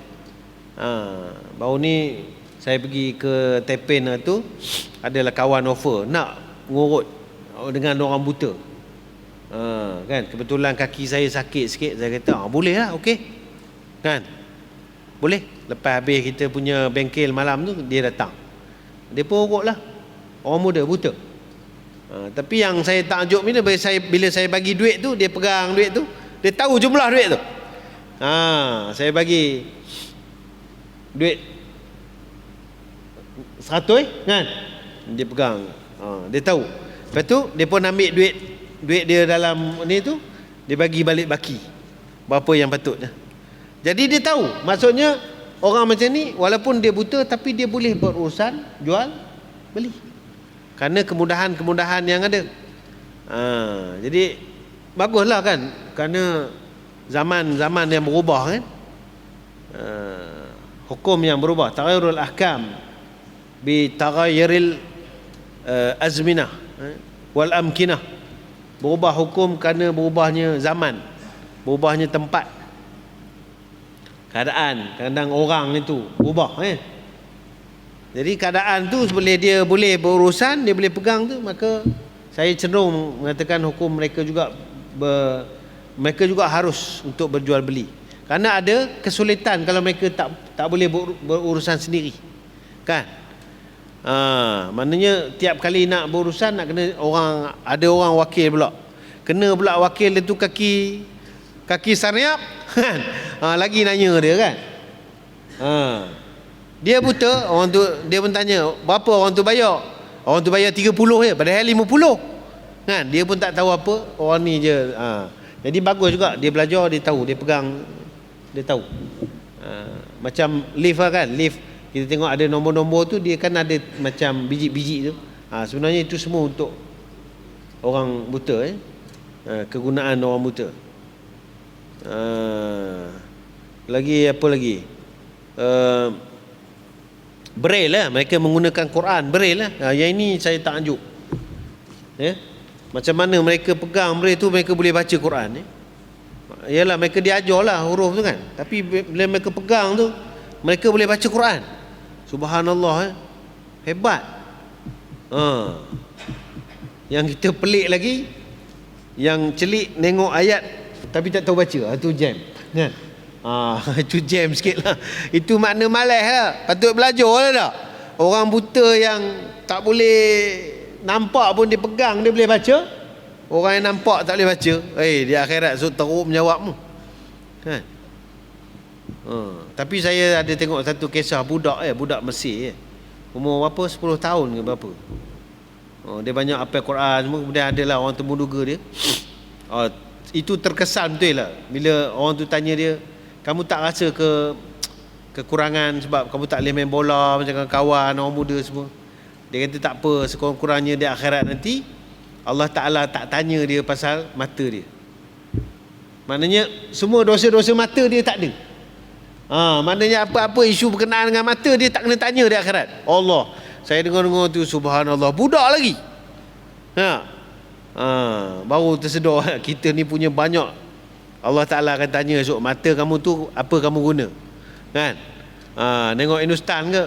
Baru ni saya pergi ke Tepen tu, adalah kawan offer nak ngurut dengan orang buta. Kan, kebetulan kaki saya sakit sikit, saya kata boleh lah, okey kan, boleh. Lepas habis kita punya bengkel malam tu, dia datang, dia pun urut lah, orang muda buta. Tapi yang saya takjub bila saya bagi duit tu, dia pegang duit tu, dia tahu jumlah duit tu. Saya bagi duit 100 kan, dia pegang, dia tahu. Lepas tu dia pun ambil duit dia dalam ni tu, dia bagi balik baki berapa yang patutnya. Jadi dia tahu, maksudnya orang macam ni walaupun dia buta, tapi dia boleh berurusan jual beli kerana kemudahan-kemudahan yang ada. Jadi baguslah kan, kerana zaman yang berubah kan, hukum yang berubah, taghayyurul ahkam bi taghayyuril azminah wal amkinah. Berubah hukum kerana berubahnya zaman, berubahnya tempat, keadaan, kadang orang itu berubah Jadi keadaan tu dia boleh berurusan, dia boleh pegang tu, maka saya cenderung mengatakan hukum mereka juga harus untuk berjual beli. Kerana ada kesulitan kalau mereka tak boleh berurusan sendiri kan. Maknanya tiap kali nak berurusan nak kena ada orang wakil pula. Kena pula wakil itu kaki sarniap kan. Lagi nanya dia kan. Dia buta, orang tu dia pun tanya, berapa orang tu bayar? Orang tu bayar 30 je, padahal 50 kan. Dia pun tak tahu apa, orang ni je. Jadi bagus juga dia belajar, dia tahu, dia pegang, dia tahu. Macam lift lah kan, lift kita tengok ada nombor-nombor tu, dia kan ada macam biji-biji tu. Sebenarnya itu semua untuk orang buta kegunaan orang buta. Lagi apa lagi? Braille lah, mereka menggunakan Quran Braille lah. Yang ini saya takjub. Macam mana mereka pegang Braille tu, mereka boleh baca Quran. Yalah, mereka diajar lah huruf tu kan, tapi bila mereka pegang tu, mereka boleh baca Quran. Subhanallah, hebat. Yang kita pelik lagi, yang celik tengok ayat tapi tak tahu baca, itu jam kan. Itu jam sikit lah. Itu makna malas lah, patut belajar lah tak. Orang buta yang tak boleh nampak pun dia pegang, dia boleh baca. Orang yang nampak tak boleh baca, di akhirat teruk menjawabmu kan. Tapi saya ada tengok satu kisah budak Mesir umur berapa, 10 tahun ke berapa. Dia banyak hafal Quran semua. Kemudian adalah orang temuduga dia. Itu terkesan betul lah bila orang tu tanya dia, kamu tak rasa ke kekurangan sebab kamu tak boleh main bola macam kawan orang muda semua. Dia kata tak apa, sekurang-kurangnya di akhirat nanti Allah Ta'ala tak tanya dia pasal mata dia. Maknanya semua dosa-dosa mata dia tak ada. Maknanya apa-apa isu berkenaan dengan mata dia tak kena tanya di akhirat. Allah, saya dengar-dengar tu subhanallah, budak lagi. Baru tersedar kita ni punya banyak. Allah Ta'ala akan tanya esok, mata kamu tu apa kamu guna? Kan? Tengok Hindustan ke?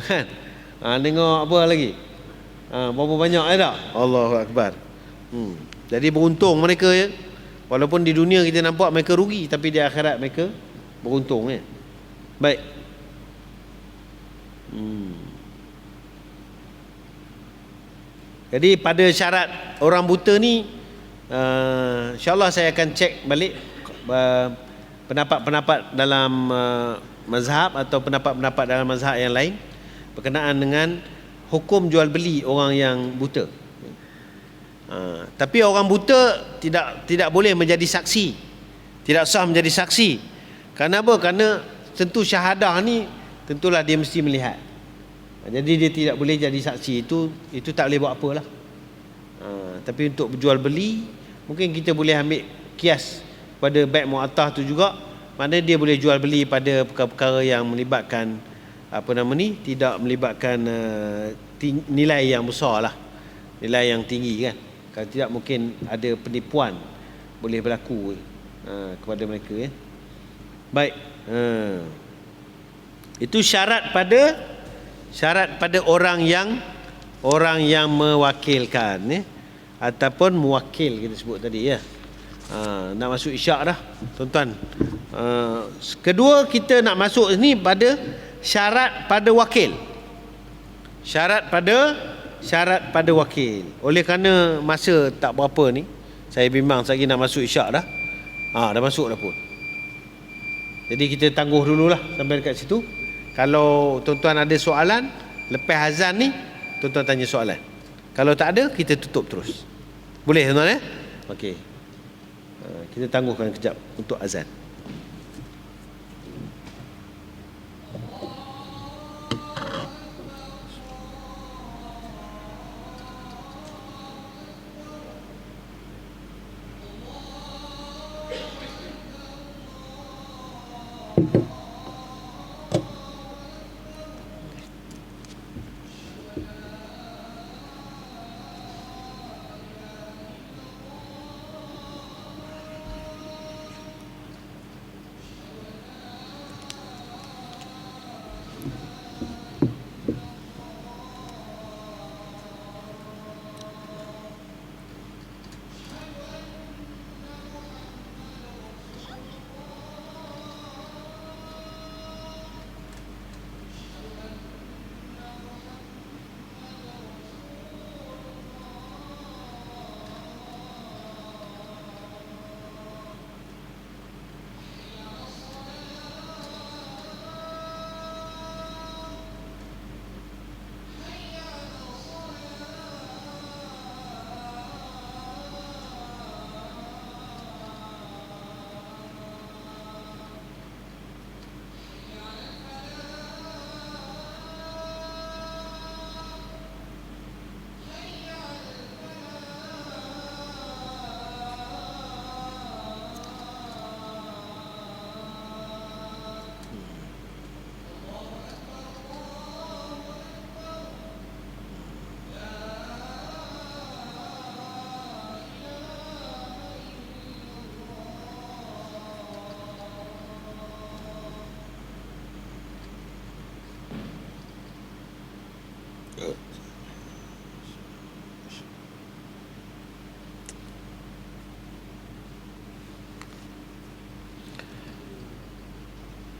Kan? Tengok apa lagi? Berapa banyak tak? Allahu Akbar. Jadi beruntung mereka ya. Walaupun di dunia kita nampak mereka rugi, tapi di akhirat mereka beruntung ya. Baik. Jadi pada syarat orang buta ni, insyaAllah saya akan cek balik pendapat-pendapat dalam mazhab atau pendapat-pendapat dalam mazhab yang lain berkenaan dengan hukum jual beli orang yang buta. Tapi orang buta tidak boleh menjadi saksi, tidak sah menjadi saksi. Kerana apa? Kerana tentu syahadah ni tentulah dia mesti melihat. Jadi dia tidak boleh jadi saksi. Itu tak boleh buat apalah. Tapi untuk berjual beli mungkin kita boleh ambil kias pada bai' mu'attah tu juga. Maknanya dia boleh jual beli pada perkara-perkara yang melibatkan tidak melibatkan nilai yang besar lah, nilai yang tinggi kan. Kalau tidak mungkin ada penipuan boleh berlaku kepada mereka ya. Baik. Itu syarat pada orang yang mewakilkan ya, ataupun muwakil kita sebut tadi ya. Nak masuk isyak dah tuan-tuan. Kedua kita nak masuk ni pada syarat pada wakil. Syarat pada wakil. Oleh kerana masa tak berapa ni, saya bimbang lagi nak masuk isyak dah. Dah masuk dah pun. Jadi kita tangguh dululah sampai dekat situ. Kalau tuan-tuan ada soalan lepas azan ni, tuan-tuan tanya soalan. Kalau tak ada, kita tutup terus. Boleh tuan-tuan ya? Okey. Kita tangguhkan kejap untuk azan.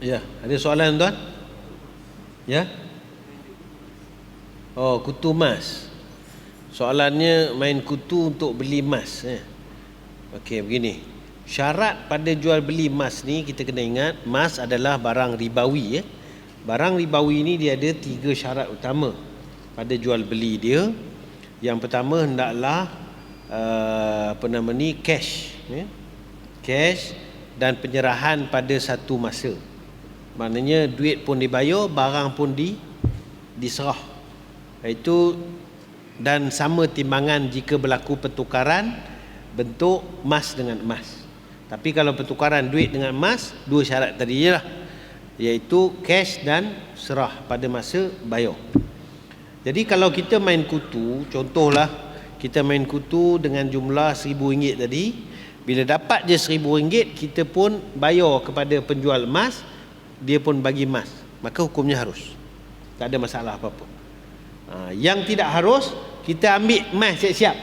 Ya, ada soalan tuan? Ya? Oh, kutu emas. Soalannya main kutu untuk beli emas ya. Okey, begini. Syarat pada jual beli emas ni kita kena ingat, emas adalah barang ribawi ya. Barang ribawi ni dia ada 3 syarat utama pada jual beli dia. Yang pertama hendaklah cash ya. Cash dan penyerahan pada satu masa. Maknanya duit pun dibayar, barang pun diserah. Itu dan sama timbangan jika berlaku pertukaran bentuk emas dengan emas. Tapi kalau pertukaran duit dengan emas, dua syarat tadi je lah, iaitu cash dan serah pada masa bayar. Jadi kalau kita main kutu, contohlah kita main kutu dengan jumlah RM1,000 tadi, bila dapat je RM1,000, kita pun bayar kepada penjual emas, dia pun bagi emas, maka hukumnya harus, tak ada masalah apa-apa. Yang tidak harus, kita ambil emas siap-siap.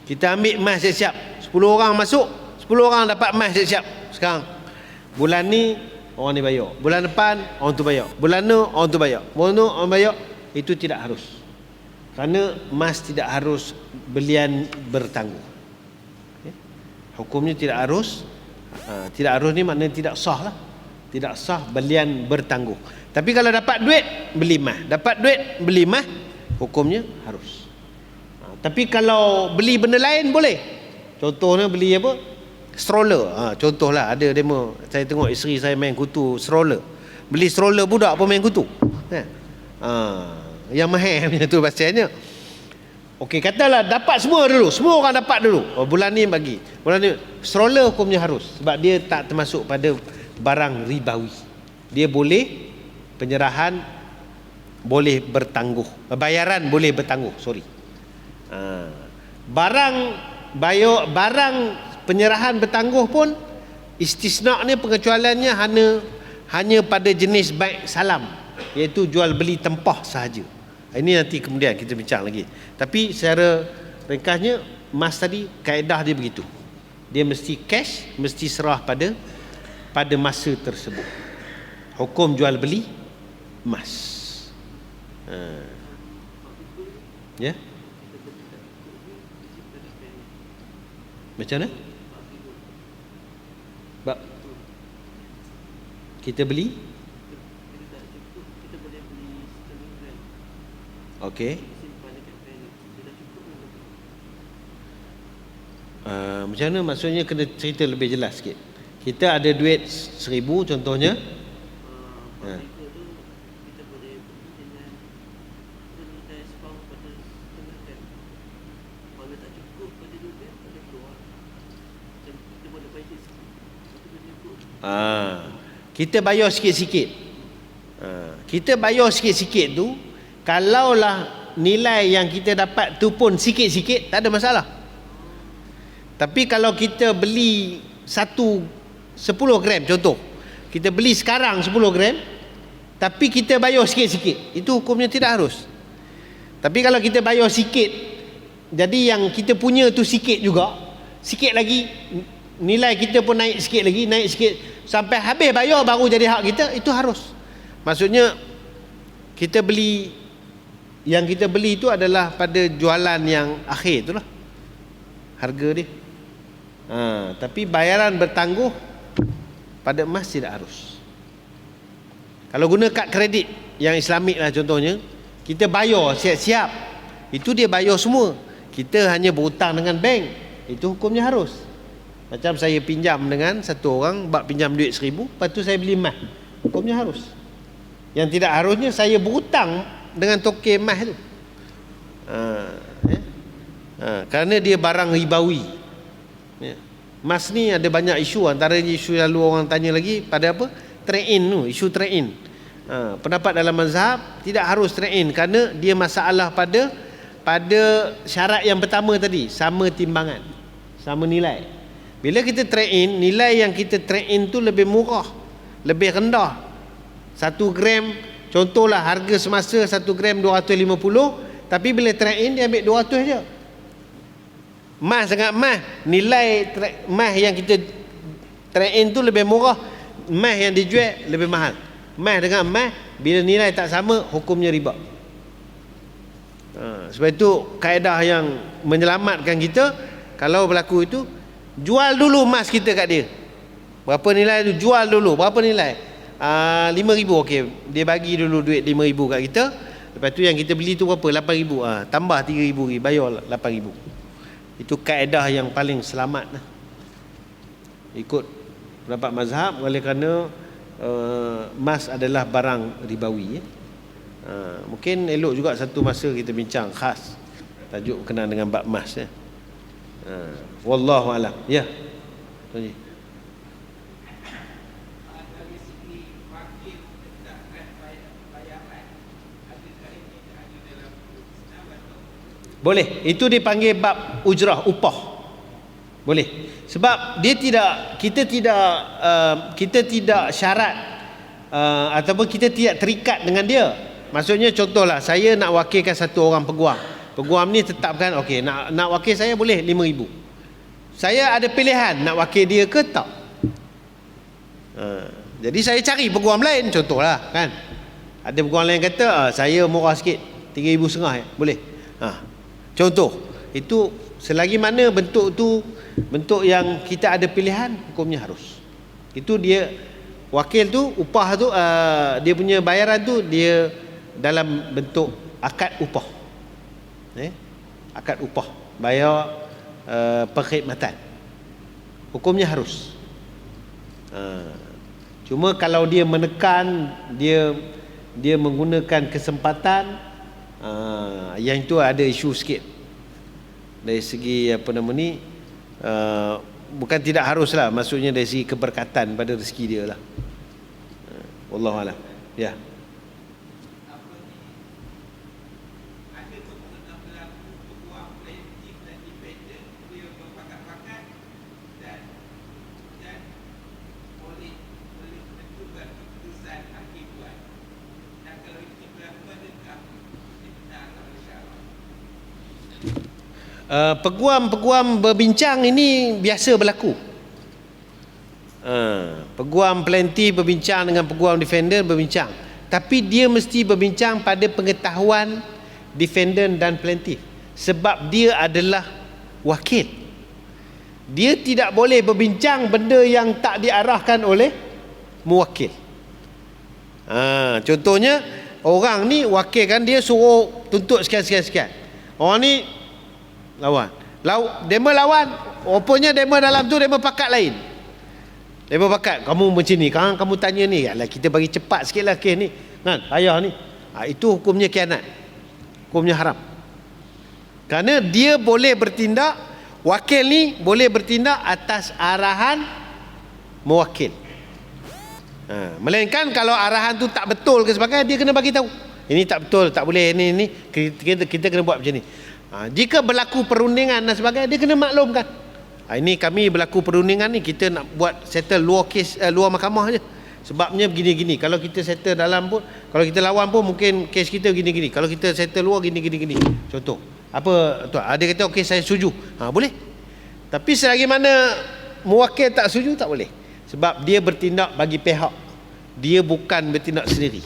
Kita ambil emas siap-siap, 10 orang masuk, 10 orang dapat emas siap-siap. Sekarang bulan ni orang ni bayar, bulan depan orang tu bayar, bulan ni orang tu bayar, bulan ni orang bayar. Itu tidak harus, kerana emas tidak harus belian bertangguh. Hukumnya tidak harus. Tidak harus ni maknanya tidak sah lah, tidak sah belian bertangguh. Tapi kalau dapat duit beli emas, dapat duit beli emas, hukumnya harus. Tapi kalau beli benda lain boleh. Contohnya beli apa? Stroller. Contohlah ada demo, saya tengok isteri saya main kutu stroller. Beli stroller budak pun main kutu. Yang mahal punya tu pasalnya. Okey, katalah dapat semua dulu, semua orang dapat dulu. Bulan ni bagi. Bulan ni stroller hukumnya harus, sebab dia tak termasuk pada barang ribawi. Dia boleh penyerahan boleh bertangguh, bayaran boleh bertangguh, barang bayar, barang penyerahan bertangguh pun istisna-nya, pengecualiannya hanya pada jenis baik salam, iaitu jual beli tempah sahaja. Ini nanti kemudian kita bincang lagi. Tapi secara ringkasnya, emas tadi kaedah dia begitu, dia mesti cash, mesti serah pada masa tersebut. Hukum jual beli emas. Ya. Macam mana? Kita beli? Okey. Macam mana maksudnya, kena cerita lebih jelas sikit. Kita ada duit 1,000 contohnya. Kita bayar sikit-sikit. Kita bayar sikit-sikit tu, kalaulah nilai yang kita dapat tu pun sikit-sikit, tak ada masalah. Tapi kalau kita beli 10 gram contoh, kita beli sekarang 10 gram, tapi kita bayar sikit-sikit, itu hukumnya tidak harus. Tapi kalau kita bayar sikit, jadi yang kita punya tu sikit juga, sikit lagi, nilai kita pun naik sikit lagi, naik sikit, sampai habis bayar baru jadi hak kita, itu harus. Maksudnya kita beli, yang kita beli itu adalah pada jualan yang akhir itulah harga dia. Tapi bayaran bertangguh pada emas tidak harus. Kalau guna kad kredit yang Islamik lah contohnya, kita bayar siap-siap, itu dia bayar semua, kita hanya berhutang dengan bank, itu hukumnya harus. Macam saya pinjam dengan satu orang, bak pinjam duit 1,000, lepas tu saya beli emas, hukumnya harus. Yang tidak harusnya saya berhutang dengan token emas tu, kerana dia barang ribawi. Emas ni ada banyak isu, antaranya isu yang lalu orang tanya lagi pada apa? Trade-in tu, isu trade-in. Pendapat dalam mazhab tidak harus trade-in, kerana dia masalah pada syarat yang pertama tadi, sama timbangan, sama nilai. Bila kita trade-in, nilai yang kita trade-in tu lebih murah, lebih rendah. 1 gram, contohlah harga semasa 1 gram 250, tapi bila trade-in dia ambil 200 je. Emas dengan emas, nilai emas yang kita trade-in tu lebih murah, emas yang dijual lebih mahal. Emas dengan emas, bila nilai tak sama, hukumnya riba. Sebab itu kaedah yang menyelamatkan kita, kalau berlaku itu, jual dulu emas kita kat dia. Berapa nilai tu? Jual dulu. Berapa nilai? 5,000. Okey, dia bagi dulu duit 5,000 kat kita. Lepas tu yang kita beli tu berapa? 8,000. Tambah 3,000 lagi, bayar 8,000. Itu kaedah yang paling selamat lah. Ikut pendapat mazhab, oleh kerana emas adalah barang ribawi. Mungkin elok juga satu masa kita bincang khas tajuk berkenaan dengan bab emas ya. Wallahu alam. Ya. Tuan Ji. Boleh. Itu dipanggil bab ujrah, upah. Boleh. Sebab kita tidak syarat ataupun kita tidak terikat dengan dia. Maksudnya contohlah, saya nak wakilkan satu orang peguam. Peguam ni tetapkan okey, nak wakil saya boleh 5,000. Saya ada pilihan nak wakil dia ke tak. Jadi saya cari peguam lain, contohlah kan. Ada peguam lain kata saya murah sikit, 3,500 boleh. Contoh, itu selagi mana bentuk tu bentuk yang kita ada pilihan, hukumnya harus. Itu dia wakil tu, upah tu, dia punya bayaran tu dia dalam bentuk akad upah. Akad upah, bayar perkhidmatan. Hukumnya harus. Cuma kalau dia menekan, dia menggunakan kesempatan, yang itu ada isu sikit dari segi bukan tidak haruslah, maksudnya dari segi keberkatan pada rezeki dia lah. Wallahu a'lam. Ya. Peguam berbincang ini biasa berlaku. Peguam plenty berbincang dengan peguam defendant berbincang, tapi dia mesti berbincang pada pengetahuan defendant dan plaintiff, sebab dia adalah wakil. Dia tidak boleh berbincang benda yang tak diarahkan oleh muwakil. Contohnya orang ni wakil kan, dia suruh tuntut sekian. Orang ni lawan. Demo lawan. Rupanya demo dalam tu demo pakat lain. Demo pakat. Kamu macam ni. Kamu tanya ni. Alah, kita bagi cepat sikit lah kes ni. Kan? Ayah ni. Itu hukumnya khianat. Hukumnya haram. Kerana dia boleh bertindak, wakil ni boleh bertindak atas arahan mewakil. Melainkan kalau arahan tu tak betul ke sebagainya, dia kena bagi tahu. Ini tak betul, tak boleh. Ini kita kena buat macam ni. Jika berlaku perundingan dan sebagainya, dia kena maklumkan. Ini kami berlaku perundingan ni, kita nak buat settle luar kes, luar mahkamah je. Sebabnya begini-gini. Kalau kita settle dalam pun, kalau kita lawan pun mungkin kes kita gini-gini. Kalau kita settle luar gini-gini. Contoh. Apa tu? Ada kata okey saya setuju. Boleh. Tapi selagi mana mewakil tak setuju, tak boleh. Sebab dia bertindak bagi pihak. Dia bukan bertindak sendiri.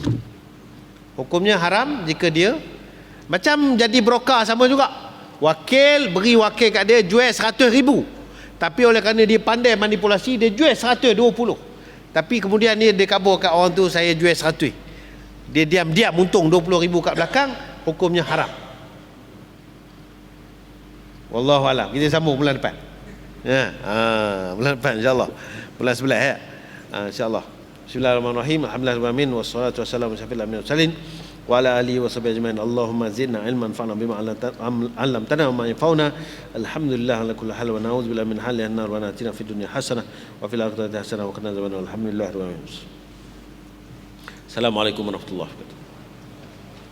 Hukumnya haram jika dia macam jadi broker sama juga. Wakil beri wakil kat dia jual 100,000. Tapi oleh kerana dia pandai manipulasi, dia jual 120. Tapi kemudian dia kabur kat orang tu, saya jual 100. Dia diam-diam untung 20,000 kat belakang, hukumnya haram. Wallahu alam. Kita sambung bulan depan. Bulan depan insya-Allah. Bulan 11 ya. Insya-Allah. Bismillahirrahmanirrahim. Alhamdulillahirabbil alamin wassalatu wassalamu ala asyrofil wa ala alihi wa sahbihi ajmain. Allahumma zidna ilman fa'na bima 'allamtana wa ma yanfa'una. Alhamdulillah ala kulli hal wa na'udzubillahi min halin nar wa atina fid dunya hasanah wa fil akhirati hasanah wa qina adzabannar. Alhamdulillahirabbil alamin. Assalamualaikum warahmatullahi wabarakatuh.